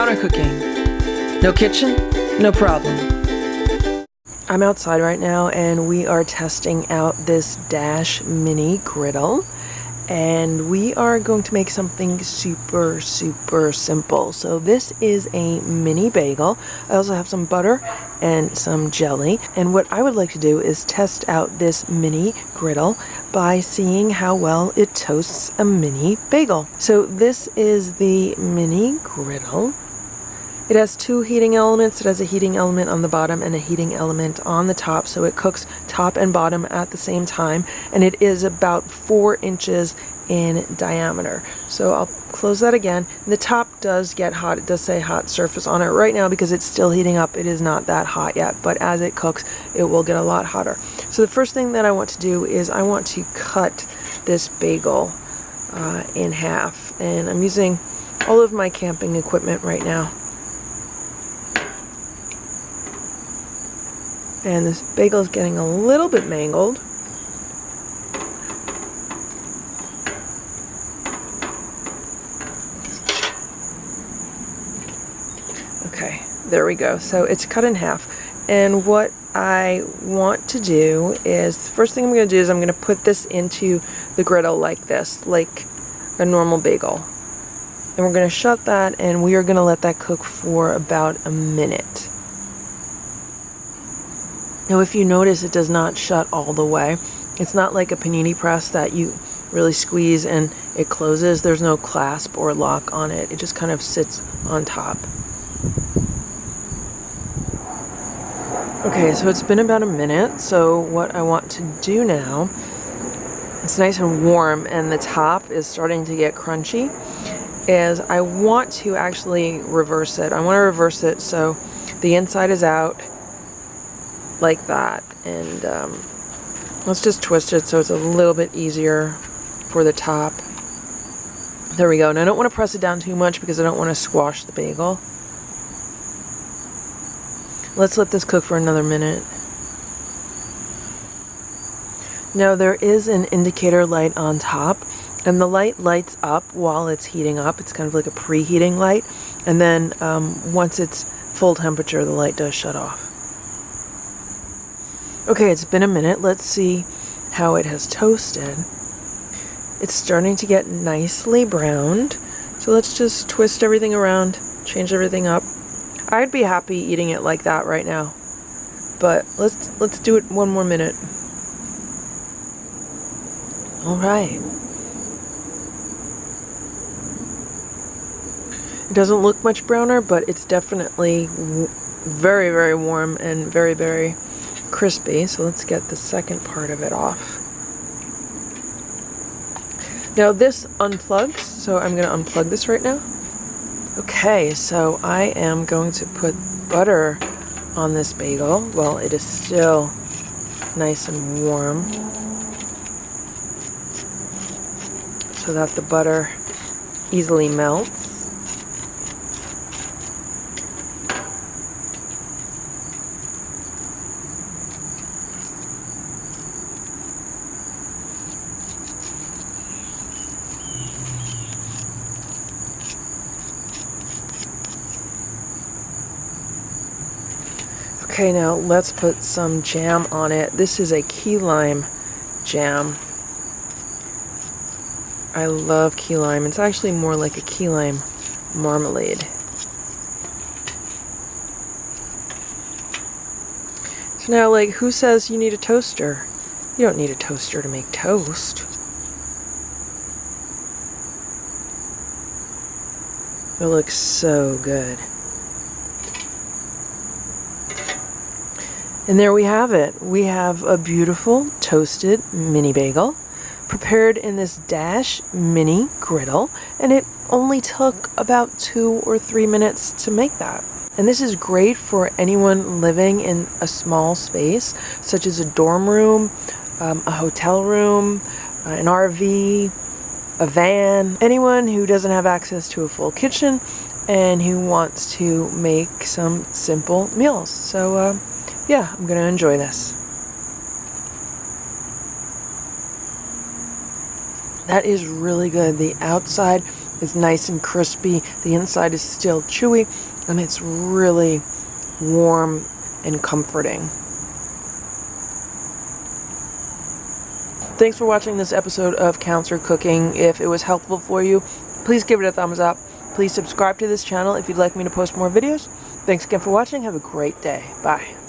browner cooking. No kitchen, no problem. I'm outside right now and we are testing out this Dash mini griddle. And we are going to make something super simple. So this is a mini bagel. I also have some butter and some jelly. And what I would like to do is test out this mini griddle by seeing how well it toasts a mini bagel. So this is the mini griddle. It has two heating elements. It has a heating element on the bottom and a heating element on the top, so it cooks top and bottom at the same time, and it is about 4 inches in diameter. So I'll close that again. The top does get hot. It does say hot surface on it right now because it's still heating up. It is not that hot yet, but as it cooks, it will get a lot hotter. So the first thing that I want to do is I want to cut this bagel in half, and I'm using all of my camping equipment right now. And this bagel is getting a little bit mangled. Okay, there we go. So it's cut in half. And what I want to do is, the first thing I'm going to do is I'm going to put this into the griddle like this, like a normal bagel. And we're going to shut that, and we are going to let that cook for about a minute. Now if you notice, it does not shut all the way. It's not like a panini press that you really squeeze and it closes. There's no clasp or lock on it. It just kind of sits on top. Okay, so it's been about a minute. So what I want to do now, it's nice and warm and the top is starting to get crunchy, is I want to actually reverse it. I want to reverse it so the inside is out, like that, and let's just twist it so it's a little bit easier for the top. There we go. And I don't want to press it down too much because I don't want to squash the bagel. Let's let this cook for another minute. Now there is an indicator light on top, and the light lights up while it's heating up. It's kind of like a preheating light, and then once it's full temperature, the light does shut off. Okay, it's been a minute. Let's see how it has toasted. It's starting to get nicely browned. So let's just twist everything around, change everything up. I'd be happy eating it like that right now. But let's do it one more minute. All right. It doesn't look much browner, but it's definitely very warm and very crispy. So let's get the second part of it off. Now this unplugs, so I'm going to unplug this right now. Okay, so I am going to put butter on this bagel while it is still nice and warm, so that the butter easily melts. Okay, now let's put some jam on it. This is a key lime jam. I love key lime. It's actually more like a key lime marmalade. So now, like, who says you need a toaster? You don't need a toaster to make toast. It looks so good. And there we have it. We have a beautiful toasted mini bagel prepared in this Dash mini griddle, and it only took about 2 or 3 minutes to make that. And this is great for anyone living in a small space, such as a dorm room, a hotel room, an RV, a van, anyone who doesn't have access to a full kitchen and who wants to make some simple meals. So yeah, I'm gonna enjoy this. That is really good. The outside is nice and crispy. The inside is still chewy, and it's really warm and comforting. Thanks for watching this episode of Counselor Cooking. If it was helpful for you, please give it a thumbs up. Please subscribe to this channel if you'd like me to post more videos. Thanks again for watching. Have a great day. Bye.